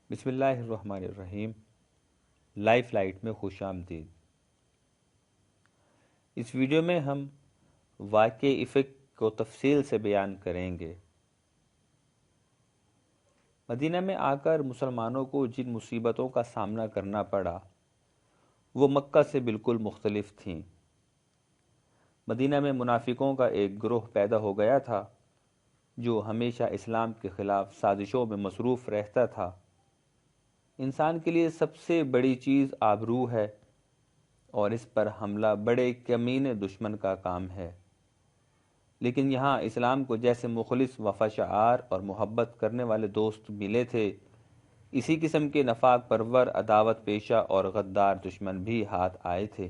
بسم اللہ الرحمن الرحیم۔ لائف لائٹ میں خوش آمدید۔ اس ویڈیو میں ہم واقع افق کو تفصیل سے بیان کریں گے۔ مدینہ میں آ کر مسلمانوں کو جن مصیبتوں کا سامنا کرنا پڑا وہ مکہ سے بالکل مختلف تھیں۔ مدینہ میں منافقوں کا ایک گروہ پیدا ہو گیا تھا جو ہمیشہ اسلام کے خلاف سازشوں میں مصروف رہتا تھا۔ انسان کے لیے سب سے بڑی چیز آبرو ہے اور اس پر حملہ بڑے کمینے دشمن کا کام ہے، لیکن یہاں اسلام کو جیسے مخلص وفا شعار اور محبت کرنے والے دوست ملے تھے، اسی قسم کے نفاق پرور عداوت پیشہ اور غدار دشمن بھی ہاتھ آئے تھے۔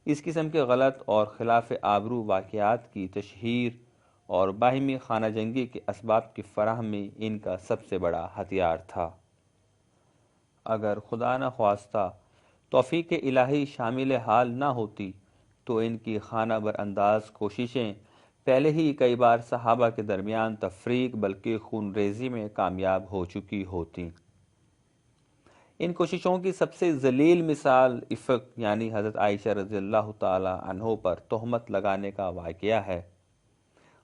اس قسم کے غلط اور خلاف آبرو واقعات کی تشہیر اور باہمی خانہ جنگی کے اسباب کی فراہمی ان کا سب سے بڑا ہتھیار تھا۔ اگر خدا نہ خواستہ توفیق الہی شامل حال نہ ہوتی تو ان کی خانہ بر انداز کوششیں پہلے ہی کئی بار صحابہ کے درمیان تفریق بلکہ خون ریزی میں کامیاب ہو چکی ہوتیں۔ ان کوششوں کی سب سے ذلیل مثال افق یعنی حضرت عائشہ رضی اللہ تعالی عنہ پر تہمت لگانے کا واقعہ ہے۔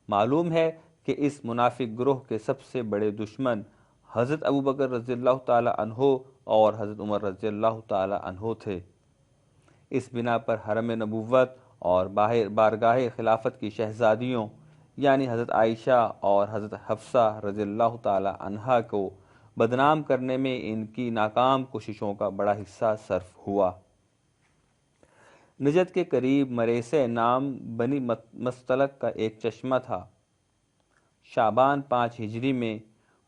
معلوم ہے کہ اس منافق گروہ کے سب سے بڑے دشمن حضرت ابوبکر رضی اللہ تعالی عنہ اور حضرت عمر رضی اللہ تعالی عنہ تھے۔ اس بنا پر حرم نبوت اور بارگاہ خلافت کی شہزادیوں یعنی حضرت عائشہ اور حضرت حفصہ رضی اللہ تعالی عنہا کو بدنام کرنے میں ان کی ناکام کوششوں کا بڑا حصہ صرف ہوا۔ نجد کے قریب مریسہ نام بنی مستلق کا ایک چشمہ تھا۔ شعبان 5 ہجری میں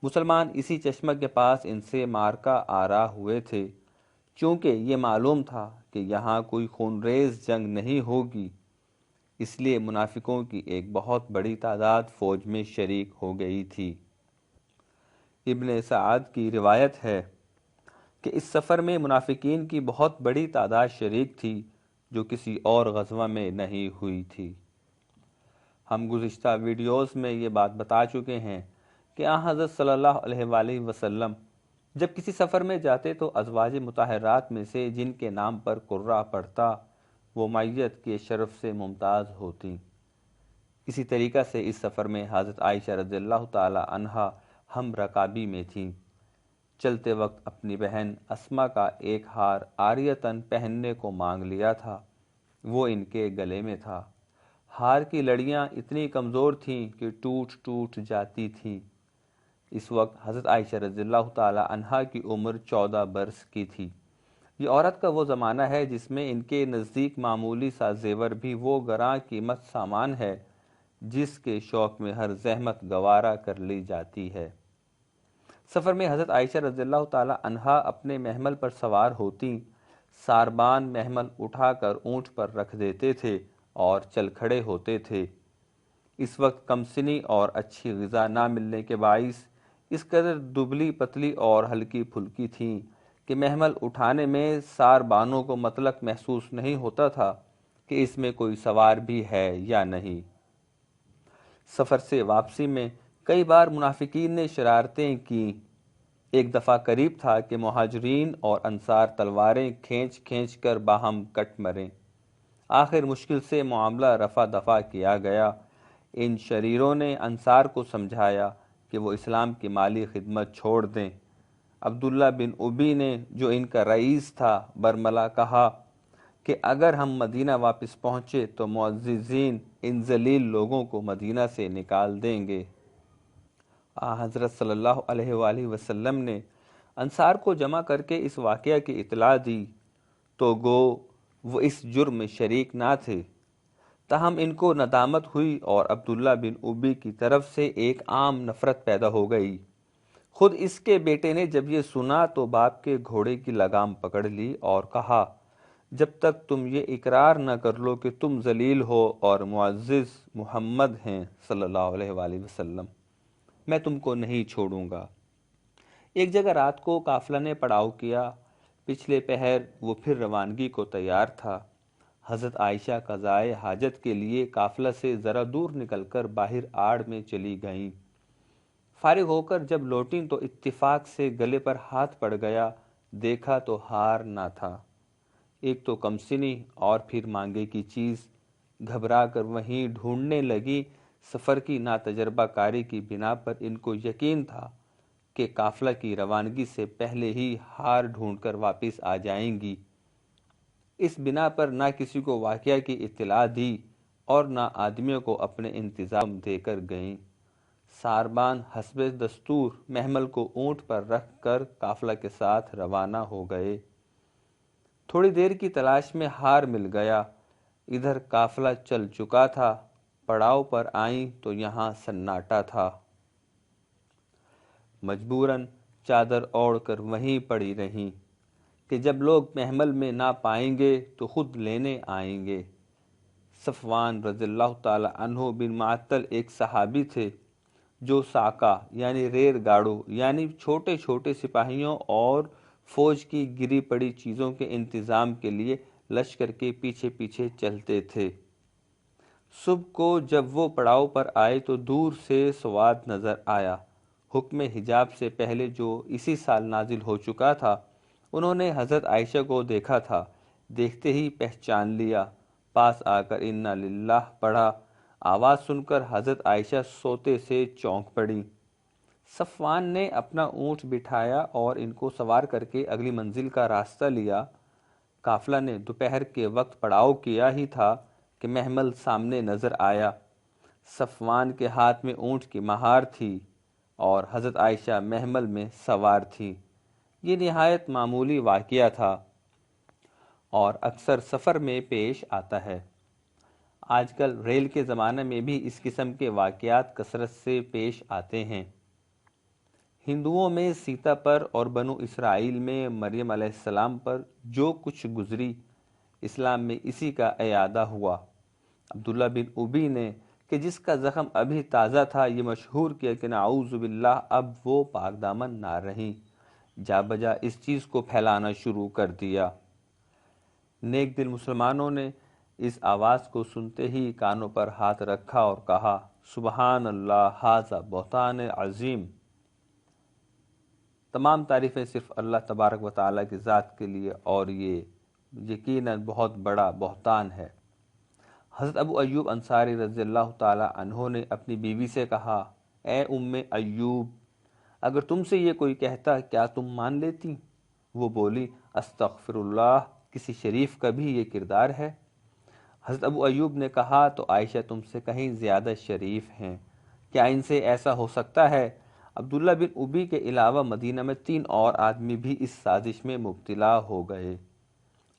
مسلمان اسی چشمہ کے پاس ان سے معرکہ آرا ہوئے تھے۔ چونکہ یہ معلوم تھا کہ یہاں کوئی خونریز جنگ نہیں ہوگی، اس لیے منافقوں کی ایک بہت بڑی تعداد فوج میں شریک ہو گئی تھی۔ ابن سعد کی روایت ہے کہ اس سفر میں منافقین کی بہت بڑی تعداد شریک تھی جو کسی اور غزوہ میں نہیں ہوئی تھی۔ ہم گزشتہ ویڈیوز میں یہ بات بتا چکے ہیں کہ حضرت صلی اللہ علیہ وآلہ وسلم جب کسی سفر میں جاتے تو ازواج مطہرات میں سے جن کے نام پر قرہ پڑتا وہ معیت کے شرف سے ممتاز ہوتیں۔ اسی طریقہ سے اس سفر میں حضرت عائشہ رضی اللہ تعالی عنہا ہم رکابی میں تھیں۔ چلتے وقت اپنی بہن اسما کا ایک ہار عاریتاً پہننے کو مانگ لیا تھا، وہ ان کے گلے میں تھا۔ ہار کی لڑیاں اتنی کمزور تھیں کہ ٹوٹ جاتی تھیں۔ اس وقت حضرت عائشہ رضی اللہ تعالی عنہا کی عمر 14 برس کی تھی۔ یہ عورت کا وہ زمانہ ہے جس میں ان کے نزدیک معمولی سا زیور بھی وہ گراں قیمت سامان ہے جس کے شوق میں ہر زحمت گوارا کر لی جاتی ہے۔ سفر میں حضرت عائشہ رضی اللہ تعالی عنہا اپنے محمل پر سوار ہوتیں، ساربان محمل اٹھا کر اونٹ پر رکھ دیتے تھے اور چل کھڑے ہوتے تھے۔ اس وقت کمسنی اور اچھی غذا نہ ملنے کے باعث اس قدر دبلی پتلی اور ہلکی پھلکی تھیں کہ محمل اٹھانے میں ساربانوں کو مطلق محسوس نہیں ہوتا تھا کہ اس میں کوئی سوار بھی ہے یا نہیں۔ سفر سے واپسی میں کئی بار منافقین نے شرارتیں کیں۔ ایک دفعہ قریب تھا کہ مہاجرین اور انصار تلواریں کھینچ کر باہم کٹ مریں۔ آخر مشکل سے معاملہ رفع دفع کیا گیا۔ ان شریروں نے انصار کو سمجھایا کہ وہ اسلام کی مالی خدمت چھوڑ دیں۔ عبداللہ بن ابی نے جو ان کا رئیس تھا برملا کہا کہ اگر ہم مدینہ واپس پہنچے تو معززین ان ذلیل لوگوں کو مدینہ سے نکال دیں گے۔ حضرت صلی اللہ علیہ وآلہ وسلم نے انصار کو جمع کر کے اس واقعہ کی اطلاع دی تو گو وہ اس جرم میں شریک نہ تھے، تاہم ان کو ندامت ہوئی اور عبداللہ بن ابی کی طرف سے ایک عام نفرت پیدا ہو گئی۔ خود اس کے بیٹے نے جب یہ سنا تو باپ کے گھوڑے کی لگام پکڑ لی اور کہا، جب تک تم یہ اقرار نہ کر لو کہ تم ذلیل ہو اور معزز محمد ہیں صلی اللہ علیہ وآلہ وسلم، میں تم کو نہیں چھوڑوں گا۔ ایک جگہ رات کو قافلہ نے پڑاؤ کیا۔ پچھلے پہر وہ پھر روانگی کو تیار تھا۔ حضرت عائشہ قضائے حاجت کے لیے قافلہ سے ذرا دور نکل کر باہر آڑ میں چلی گئیں۔ فارغ ہو کر جب لوٹیں تو اتفاق سے گلے پر ہاتھ پڑ گیا، دیکھا تو ہار نہ تھا، ایک تو کمسنی اور پھر مانگے کی چیز۔ گھبرا کر وہیں ڈھونڈنے لگی۔ سفر کی ناتجربہ کاری کی بنا پر ان کو یقین تھا کہ قافلہ کی روانگی سے پہلے ہی ہار ڈھونڈ کر واپس آ جائیں گی۔ اس بنا پر نہ کسی کو واقعہ کی اطلاع دی اور نہ آدمیوں کو اپنے انتظام دے کر گئیں۔ ساربان حسب دستور محمل کو اونٹ پر رکھ کر قافلہ کے ساتھ روانہ ہو گئے۔ تھوڑی دیر کی تلاش میں ہار مل گیا۔ ادھر قافلہ چل چکا تھا، پڑاؤ پر آئیں تو یہاں سناٹا تھا۔ مجبوراً چادر اوڑھ کر وہیں پڑی رہیں کہ جب لوگ محمل میں نہ پائیں گے تو خود لینے آئیں گے۔ صفوان رضی اللہ تعالی عنہ بن معطل ایک صحابی تھے جو ساکا یعنی ریر گاڑو یعنی چھوٹے چھوٹے سپاہیوں اور فوج کی گری پڑی چیزوں کے انتظام کے لیے لشکر کے پیچھے پیچھے چلتے تھے۔ صبح کو جب وہ پڑاؤ پر آئے تو دور سے سواد نظر آیا۔ حکم حجاب سے پہلے جو اسی سال نازل ہو چکا تھا، انہوں نے حضرت عائشہ کو دیکھا تھا، دیکھتے ہی پہچان لیا، پاس آ کر انا للہ پڑھا۔ آواز سن کر حضرت عائشہ سوتے سے چونک پڑی۔ صفوان نے اپنا اونٹ بٹھایا اور ان کو سوار کر کے اگلی منزل کا راستہ لیا۔ قافلہ نے دوپہر کے وقت پڑاؤ کیا ہی تھا کہ محمل سامنے نظر آیا۔ صفوان کے ہاتھ میں اونٹ کی مہار تھی اور حضرت عائشہ محمل میں سوار تھی۔ یہ نہایت معمولی واقعہ تھا اور اکثر سفر میں پیش آتا ہے۔ آج کل ریل کے زمانے میں بھی اس قسم کے واقعات کثرت سے پیش آتے ہیں۔ ہندوؤں میں سیتا پر اور بنو اسرائیل میں مریم علیہ السلام پر جو کچھ گزری، اسلام میں اسی کا اعادہ ہوا۔ عبداللہ بن ابی نے کہ جس کا زخم ابھی تازہ تھا یہ مشہور کیا کہ نعوذ باللہ اب وہ پاک دامن نہ رہیں، جا بجا اس چیز کو پھیلانا شروع کر دیا۔ نیک دل مسلمانوں نے اس آواز کو سنتے ہی کانوں پر ہاتھ رکھا اور کہا، سبحان اللہ ھذا بہتان عظیم۔ تمام تعریفیں صرف اللہ تبارک و تعالیٰ کی ذات کے لیے، اور یہ یقیناً بہت بڑا بہتان ہے۔ حضرت ابو ایوب انصاری رضی اللہ تعالیٰ عنہ نے اپنی بیوی سے کہا، اے ام ایوب، اگر تم سے یہ کوئی کہتا کیا تم مان لیتی؟ وہ بولی، استغفر اللہ، کسی شریف کا بھی یہ کردار ہے؟ حضرت ابو ایوب نے کہا، تو عائشہ تم سے کہیں زیادہ شریف ہیں، کیا ان سے ایسا ہو سکتا ہے؟ عبداللہ بن ابی کے علاوہ مدینہ میں 3 اور آدمی بھی اس سازش میں مبتلا ہو گئے،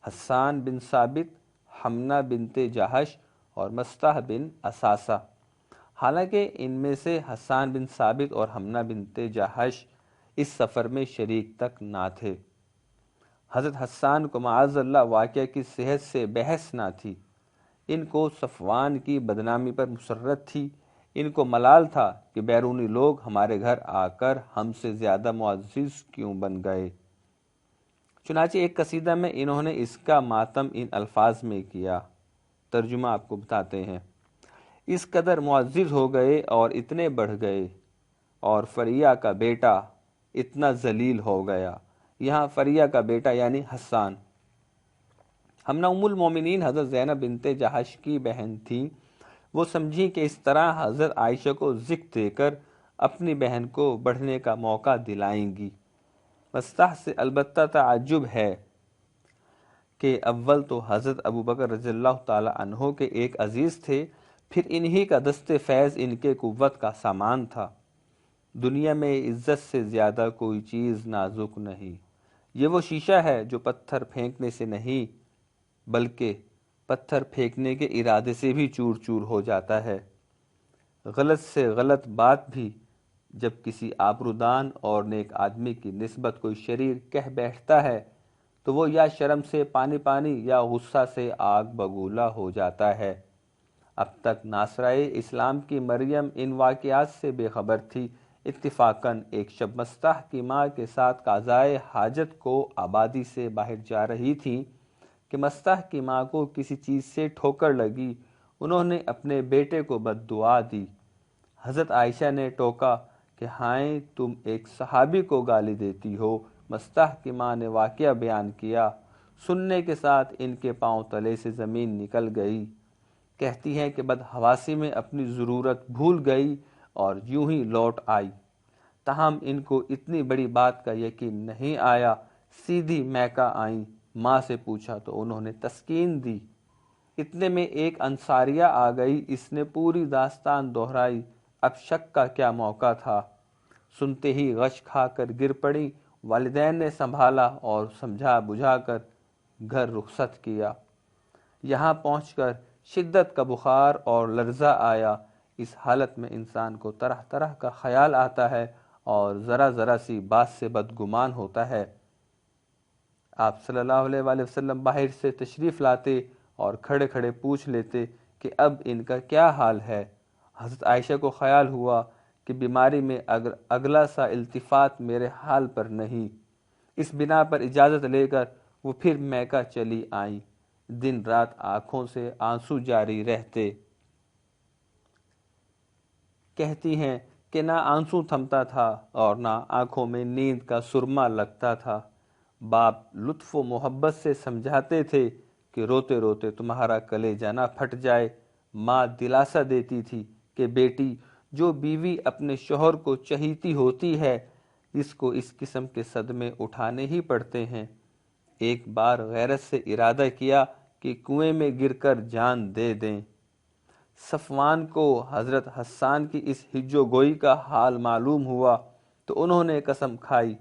حسان بن ثابت، حمنہ بنت جہش اور مصطح بن اساسہ۔ حالانکہ ان میں سے حسان بن ثابت اور حمنہ بنت جہش اس سفر میں شریک تک نہ تھے۔ حضرت حسان کو معاذ اللہ واقعہ کی صحت سے بحث نہ تھی، ان کو صفوان کی بدنامی پر مسرت تھی، ان کو ملال تھا کہ بیرونی لوگ ہمارے گھر آ کر ہم سے زیادہ معزز کیوں بن گئے۔ چنانچہ ایک قصیدہ میں انہوں نے اس کا ماتم ان الفاظ میں کیا، ترجمہ آپ کو بتاتے ہیں۔ اس قدر معزز ہو گئے اور اتنے بڑھ گئے، اور فریا کا بیٹا اتنا ذلیل ہو گیا۔ یہاں فریا کا بیٹا یعنی حسان۔ حمنہ ام المومنین حضرت زینب بنت جہش کی بہن تھی، وہ سمجھی کہ اس طرح حضرت عائشہ کو ذکر دے کر اپنی بہن کو بڑھنے کا موقع دلائیں گی۔ مصطح سے البتہ تعجب ہے کہ اول تو حضرت ابو بکر رضی اللہ تعالی عنہ کے ایک عزیز تھے، پھر انہی کا دست فیض ان کے قوت کا سامان تھا۔ دنیا میں عزت سے زیادہ کوئی چیز نازک نہیں، یہ وہ شیشہ ہے جو پتھر پھینکنے سے نہیں بلکہ پتھر پھینکنے کے ارادے سے بھی چور چور ہو جاتا ہے۔ غلط سے غلط بات بھی جب کسی آبرودان اور نیک آدمی کی نسبت کوئی شریر کہہ بیٹھتا ہے تو وہ یا شرم سے پانی پانی یا غصہ سے آگ بگولا ہو جاتا ہے۔ اب تک ناصرۂ اسلام کی مریم ان واقعات سے بے خبر تھی۔ اتفاقاً ایک شب مصطح کی ماں کے ساتھ قضائے حاجت کو آبادی سے باہر جا رہی تھی کہ مصطح کی ماں کو کسی چیز سے ٹھوکر لگی، انہوں نے اپنے بیٹے کو بد دعا دی۔ حضرت عائشہ نے ٹوکا کہ کہ ہائیں تم ایک صحابی کو گالی دیتی ہو۔ مستح کی ماں نے واقعہ بیان کیا۔ سننے کے ساتھ ان کے پاؤں تلے سے زمین نکل گئی۔ کہتی ہیں کہ بدحواسی میں اپنی ضرورت بھول گئی اور یوں ہی لوٹ آئی۔ تاہم ان کو اتنی بڑی بات کا یقین نہیں آیا۔ سیدھی میکہ آئیں، ماں سے پوچھا تو انہوں نے تسکین دی۔ اتنے میں ایک انصاریہ آ گئی، اس نے پوری داستان دہرائی۔ اب شک کا کیا موقع تھا؟ سنتے ہی غش کھا کر گر پڑی۔ والدین نے سنبھالا اور سمجھا بجھا کر گھر رخصت کیا۔ یہاں پہنچ کر شدت کا بخار اور لرزہ آیا۔ اس حالت میں انسان کو طرح طرح کا خیال آتا ہے اور ذرا ذرا سی بات سے بدگمان ہوتا ہے۔ آپ صلی اللہ علیہ وآلہ وسلم باہر سے تشریف لاتے اور کھڑے کھڑے پوچھ لیتے کہ اب ان کا کیا حال ہے۔ حضرت عائشہ کو خیال ہوا کہ بیماری میں اگلا سا التفات میرے حال پر نہیں۔ اس بنا پر اجازت لے کر وہ پھر میکہ چلی آئیں۔ دن رات آنکھوں سے آنسو جاری رہتے۔ کہتی ہیں کہ نہ آنسو تھمتا تھا اور نہ آنکھوں میں نیند کا سرما لگتا تھا۔ باپ لطف و محبت سے سمجھاتے تھے کہ روتے روتے تمہارا کلیجہ نہ پھٹ جائے۔ ماں دلاسا دیتی تھی کہ بیٹی، جو بیوی اپنے شوہر کو چہیتی ہوتی ہے، اس کو اس قسم کے صدمے اٹھانے ہی پڑتے ہیں۔ ایک بار غیرت سے ارادہ کیا کہ کنویں میں گر کر جان دے دیں۔ صفوان کو حضرت حسان کی اس ہج و گوئی کا حال معلوم ہوا تو انہوں نے قسم کھائی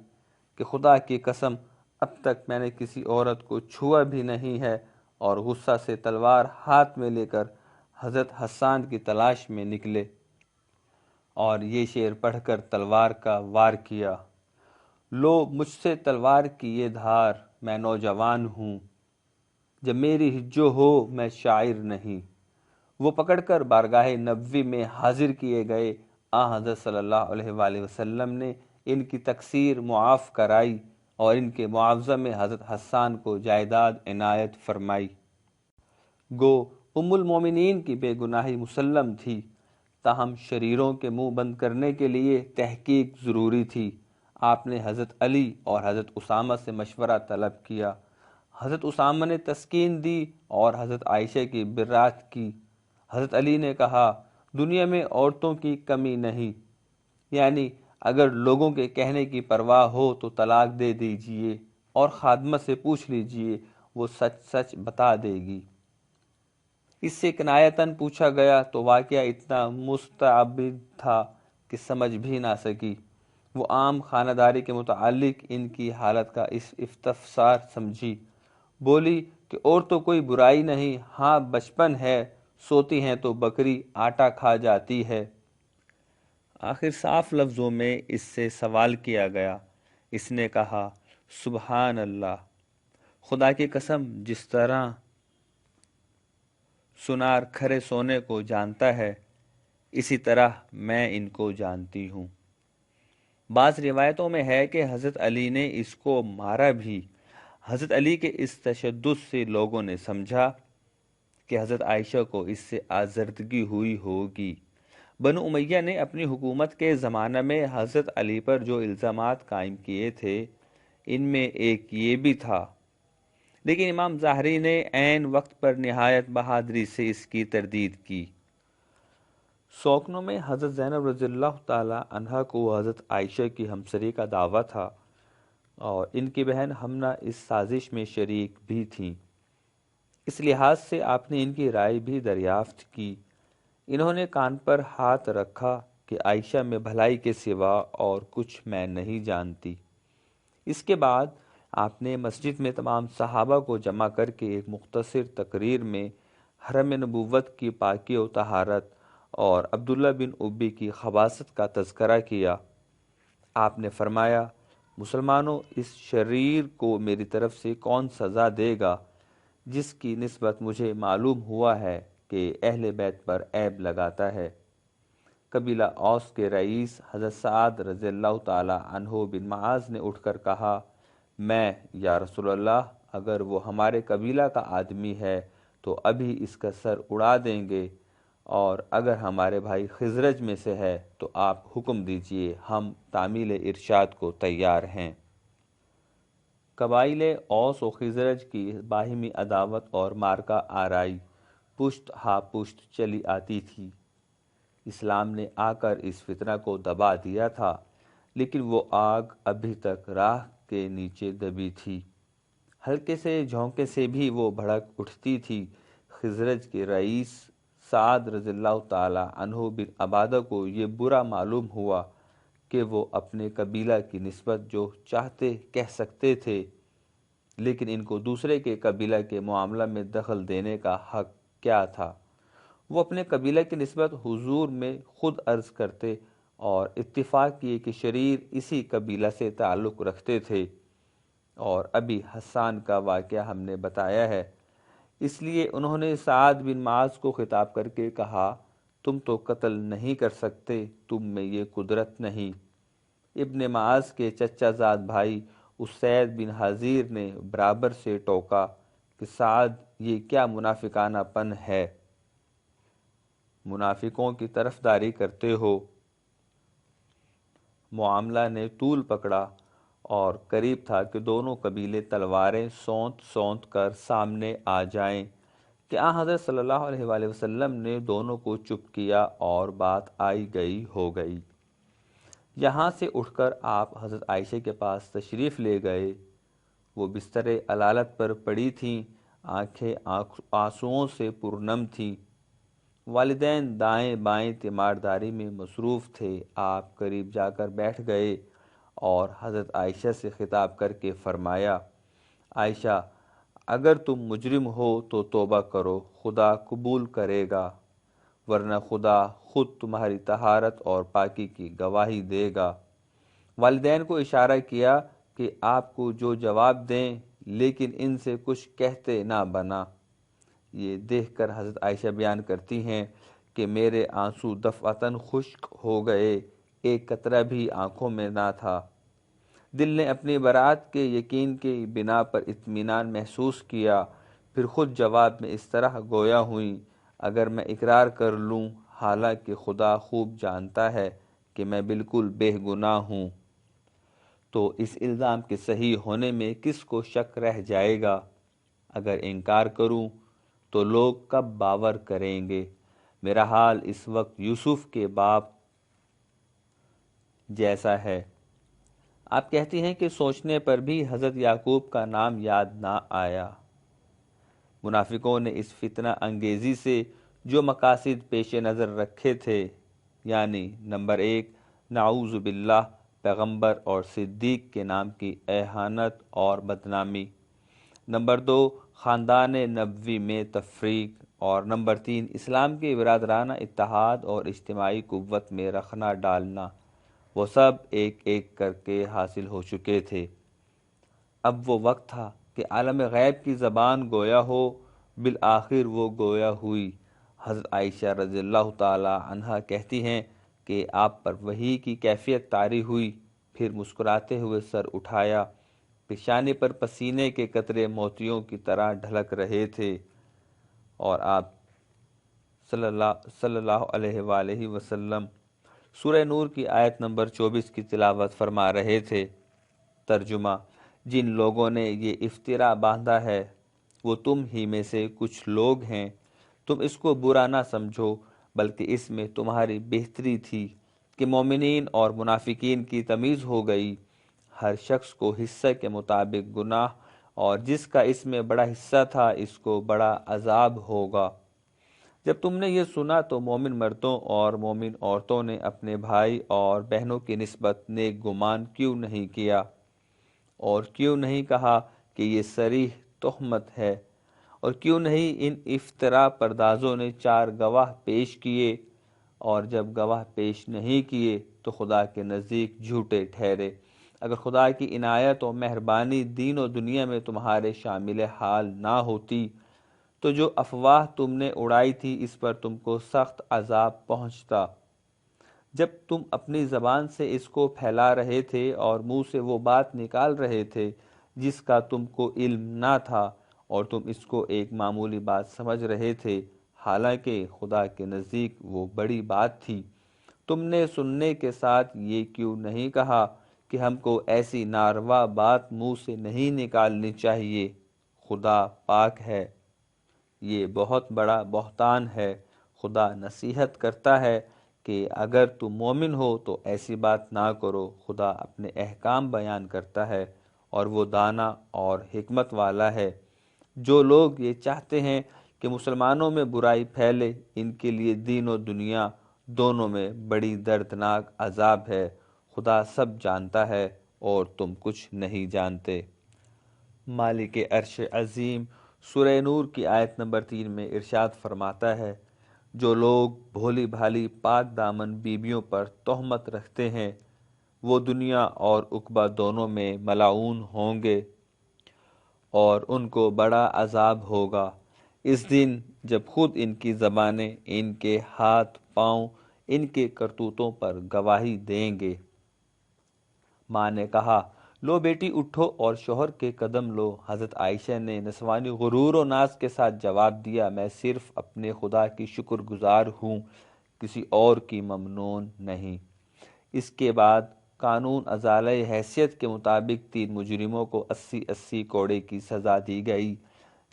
کہ خدا کی قسم اب تک میں نے کسی عورت کو چھوا بھی نہیں ہے، اور غصہ سے تلوار ہاتھ میں لے کر حضرت حسان کی تلاش میں نکلے اور یہ شعر پڑھ کر تلوار کا وار کیا: لو مجھ سے تلوار کی یہ دھار، میں نوجوان ہوں، جب میری ہجو ہو میں شاعر نہیں۔ وہ پکڑ کر بارگاہ نبوی میں حاضر کیے گئے۔ حضرت صلی اللہ علیہ وآلہ وسلم نے ان کی تقصیر معاف کرائی اور ان کے معاوضہ میں حضرت حسان کو جائیداد عنایت فرمائی۔ گو ام المومنین کی بے گناہی مسلم تھی، تاہم شریروں کے منہ بند کرنے کے لیے تحقیق ضروری تھی۔ آپ نے حضرت علی اور حضرت اسامہ سے مشورہ طلب کیا۔ حضرت اسامہ نے تسکین دی اور حضرت عائشہ کی برات کی۔ حضرت علی نے کہا، دنیا میں عورتوں کی کمی نہیں، یعنی اگر لوگوں کے کہنے کی پرواہ ہو تو طلاق دے دیجئے اور خادمہ سے پوچھ لیجئے، وہ سچ سچ بتا دے گی۔ اس سے کنایتاً پوچھا گیا تو واقعہ اتنا مستعبد تھا کہ سمجھ بھی نہ سکی۔ وہ عام خانہ کے متعلق ان کی حالت کا استفسار سمجھی۔ بولی کہ اور تو کوئی برائی نہیں، ہاں بچپن ہے، سوتی ہیں تو بکری آٹا کھا جاتی ہے۔ آخر صاف لفظوں میں اس سے سوال کیا گیا۔ اس نے کہا، سبحان اللہ، خدا کی قسم، جس طرح سنار کھرے سونے کو جانتا ہے، اسی طرح میں ان کو جانتی ہوں۔ بعض روایتوں میں ہے کہ حضرت علی نے اس کو مارا بھی۔ حضرت علی کے اس تشدد سے لوگوں نے سمجھا کہ حضرت عائشہ کو اس سے آزردگی ہوئی ہوگی۔ بنو امیہ نے اپنی حکومت کے زمانہ میں حضرت علی پر جو الزامات قائم کیے تھے، ان میں ایک یہ بھی تھا، لیکن امام ظاہری نے عین وقت پر نہایت بہادری سے اس کی تردید کی۔ سوکنوں میں حضرت زینب رضی اللہ تعالی عنہا کو حضرت عائشہ کی ہمسری کا دعویٰ تھا اور ان کی بہن حمنہ اس سازش میں شریک بھی تھیں۔ اس لحاظ سے آپ نے ان کی رائے بھی دریافت کی۔ انہوں نے کان پر ہاتھ رکھا کہ عائشہ میں بھلائی کے سوا اور کچھ میں نہیں جانتی۔ اس کے بعد آپ نے مسجد میں تمام صحابہ کو جمع کر کے ایک مختصر تقریر میں حرم نبوت کی پاکی و طہارت اور عبداللہ بن ابی کی خباثت کا تذکرہ کیا۔ آپ نے فرمایا، مسلمانوں، اس شریر کو میری طرف سے کون سزا دے گا جس کی نسبت مجھے معلوم ہوا ہے کہ اہل بیت پر عیب لگاتا ہے؟ قبیلہ اوس کے رئیس حضرت سعد رضی اللہ تعالی عنہ بن معاذ نے اٹھ کر کہا، میں یا رسول اللہ، اگر وہ ہمارے قبیلہ کا آدمی ہے تو ابھی اس کا سر اڑا دیں گے، اور اگر ہمارے بھائی خزرج میں سے ہے تو آپ حکم دیجئے، ہم تعمیل ارشاد کو تیار ہیں۔ قبائل اوس و خزرج کی باہمی عداوت اور مارکہ آرائی پشت ہا پشت چلی آتی تھی۔ اسلام نے آ کر اس فتنہ کو دبا دیا تھا، لیکن وہ آگ ابھی تک راہ کے نیچے دبی تھی۔ ہلکے سے جھونکے سے بھی وہ بھڑک اٹھتی تھی۔ خزرج کے رئیس سعد رضی اللہ تعالی عنہ بن عبادہ کو یہ برا معلوم ہوا کہ وہ اپنے قبیلہ کی نسبت جو چاہتے کہہ سکتے تھے، لیکن ان کو دوسرے کے قبیلہ کے معاملہ میں دخل دینے کا حق کیا تھا۔ وہ اپنے قبیلہ کی نسبت حضور میں خود عرض کرتے اور اتفاق کیے کہ شریر اسی قبیلہ سے تعلق رکھتے تھے، اور ابھی حسان کا واقعہ ہم نے بتایا ہے۔ اس لیے انہوں نے سعد بن معاذ کو خطاب کر کے کہا، تم تو قتل نہیں کر سکتے، تم میں یہ قدرت نہیں۔ ابن معاذ کے چچا زاد بھائی اسید بن حضیر نے برابر سے ٹوکا کہ سعد یہ کیا منافقانہ پن ہے، منافقوں کی طرفداری کرتے ہو۔ معاملہ نے طول پکڑا اور قریب تھا کہ دونوں قبیلے تلواریں سونت سونت کر سامنے آ جائیں کہ حضرت صلی اللہ علیہ وآلہ وسلم نے دونوں کو چپ کیا اور بات آئی گئی ہو گئی۔ یہاں سے اٹھ کر آپ حضرت عائشہ کے پاس تشریف لے گئے۔ وہ بستر علالت پر پڑی تھیں، آنکھیں آنسوؤں سے پرنم تھیں۔ والدین دائیں بائیں تیمارداری میں مصروف تھے۔ آپ قریب جا کر بیٹھ گئے اور حضرت عائشہ سے خطاب کر کے فرمایا، عائشہ، اگر تم مجرم ہو تو توبہ کرو، خدا قبول کرے گا، ورنہ خدا خود تمہاری طہارت اور پاکی کی گواہی دے گا۔ والدین کو اشارہ کیا کہ آپ کو جو جواب دیں، لیکن ان سے کچھ کہتے نہ بنا۔ یہ دیکھ کر حضرت عائشہ بیان کرتی ہیں کہ میرے آنسو دفعتاً خشک ہو گئے، ایک قطرہ بھی آنکھوں میں نہ تھا۔ دل نے اپنی برات کے یقین کی بنا پر اطمینان محسوس کیا، پھر خود جواب میں اس طرح گویا ہوئیں، اگر میں اقرار کر لوں، حالانکہ خدا خوب جانتا ہے کہ میں بالکل بے گناہ ہوں، تو اس الزام کے صحیح ہونے میں کس کو شک رہ جائے گا؟ اگر انکار کروں تو لوگ کب باور کریں گے؟ میرا حال اس وقت یوسف کے باپ جیسا ہے۔ آپ کہتی ہیں کہ سوچنے پر بھی حضرت یعقوب کا نام یاد نہ آیا۔ منافقوں نے اس فتنہ انگیزی سے جو مقاصد پیش نظر رکھے تھے، یعنی نمبر 1 نعوذ باللہ پیغمبر اور صدیق کے نام کی اہانت اور بدنامی، نمبر 2 خاندان نبوی میں تفریق، اور نمبر 3 اسلام کے برادرانہ اتحاد اور اجتماعی قوت میں رخنہ ڈالنا، وہ سب ایک ایک کر کے حاصل ہو چکے تھے۔ اب وہ وقت تھا کہ عالم غیب کی زبان گویا ہو۔ بالآخر وہ گویا ہوئی۔ حضرت عائشہ رضی اللہ تعالی عنہا کہتی ہیں کہ آپ پر وحی کی کیفیت طاری ہوئی، پھر مسکراتے ہوئے سر اٹھایا، پیشانی پر پسینے کے قطرے موتیوں کی طرح ڈھلک رہے تھے، اور آپ صلی اللہ علیہ وآلہ وسلم سورہ نور کی آیت نمبر 24 کی تلاوت فرما رہے تھے۔ ترجمہ: جن لوگوں نے یہ افترا باندھا ہے وہ تم ہی میں سے کچھ لوگ ہیں، تم اس کو برا نہ سمجھو، بلکہ اس میں تمہاری بہتری تھی کہ مومنین اور منافقین کی تمیز ہو گئی۔ ہر شخص کو حصہ کے مطابق گناہ، اور جس کا اس میں بڑا حصہ تھا اس کو بڑا عذاب ہوگا۔ جب تم نے یہ سنا تو مومن مردوں اور مومن عورتوں نے اپنے بھائی اور بہنوں کی نسبت نیک گمان کیوں نہیں کیا، اور کیوں نہیں کہا کہ یہ صریح تہمت ہے، اور کیوں نہیں ان افترا پردازوں نے 4 گواہ پیش کیے، اور جب گواہ پیش نہیں کیے تو خدا کے نزدیک جھوٹے ٹھہرے۔ اگر خدا کی عنایت و مہربانی دین و دنیا میں تمہارے شامل حال نہ ہوتی تو جو افواہ تم نے اڑائی تھی اس پر تم کو سخت عذاب پہنچتا۔ جب تم اپنی زبان سے اس کو پھیلا رہے تھے اور منہ سے وہ بات نکال رہے تھے جس کا تم کو علم نہ تھا، اور تم اس کو ایک معمولی بات سمجھ رہے تھے، حالانکہ خدا کے نزدیک وہ بڑی بات تھی۔ تم نے سننے کے ساتھ یہ کیوں نہیں کہا کہ ہم کو ایسی ناروا بات منہ سے نہیں نکالنی چاہیے؟ خدا پاک ہے، یہ بہت بڑا بہتان ہے۔ خدا نصیحت کرتا ہے کہ اگر تم مومن ہو تو ایسی بات نہ کرو۔ خدا اپنے احکام بیان کرتا ہے اور وہ دانا اور حکمت والا ہے۔ جو لوگ یہ چاہتے ہیں کہ مسلمانوں میں برائی پھیلے، ان کے لیے دین و دنیا دونوں میں بڑی دردناک عذاب ہے۔ خدا سب جانتا ہے اور تم کچھ نہیں جانتے۔ مالک عرش عظیم سورہ نور کی آیت نمبر 3 میں ارشاد فرماتا ہے، جو لوگ بھولی بھالی پاک دامن بیویوں پر تہمت رکھتے ہیں وہ دنیا اور عقبہ دونوں میں ملعون ہوں گے اور ان کو بڑا عذاب ہوگا اس دن جب خود ان کی زبانیں، ان کے ہاتھ پاؤں ان کے کرتوتوں پر گواہی دیں گے۔ ماں نے کہا، لو بیٹی اٹھو اور شوہر کے قدم لو۔ حضرت عائشہ نے نسوانی غرور و ناز کے ساتھ جواب دیا، میں صرف اپنے خدا کی شکر گزار ہوں، کسی اور کی ممنون نہیں۔ اس کے بعد قانون ازالہ حیثیت کے مطابق 3 مجرموں کو 80 کوڑے کی سزا دی گئی۔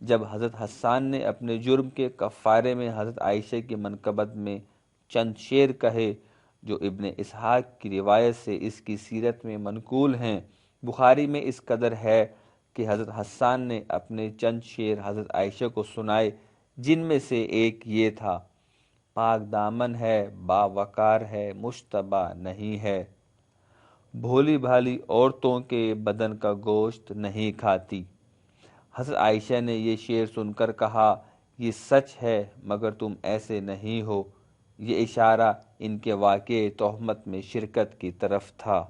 جب حضرت حسان نے اپنے جرم کے کفارے میں حضرت عائشہ کی منقبت میں چند شعر کہے جو ابن اسحاق کی روایت سے اس کی سیرت میں منقول ہیں، بخاری میں اس قدر ہے کہ حضرت حسان نے اپنے چند شعر حضرت عائشہ کو سنائے، جن میں سے ایک یہ تھا، پاک دامن ہے، باوقار ہے، مشتبہ نہیں ہے، بھولی بھالی عورتوں کے بدن کا گوشت نہیں کھاتی۔ حضرت عائشہ نے یہ شعر سن کر کہا، یہ سچ ہے مگر تم ایسے نہیں ہو۔ یہ اشارہ ان کے واقعے تہمت میں شرکت کی طرف تھا۔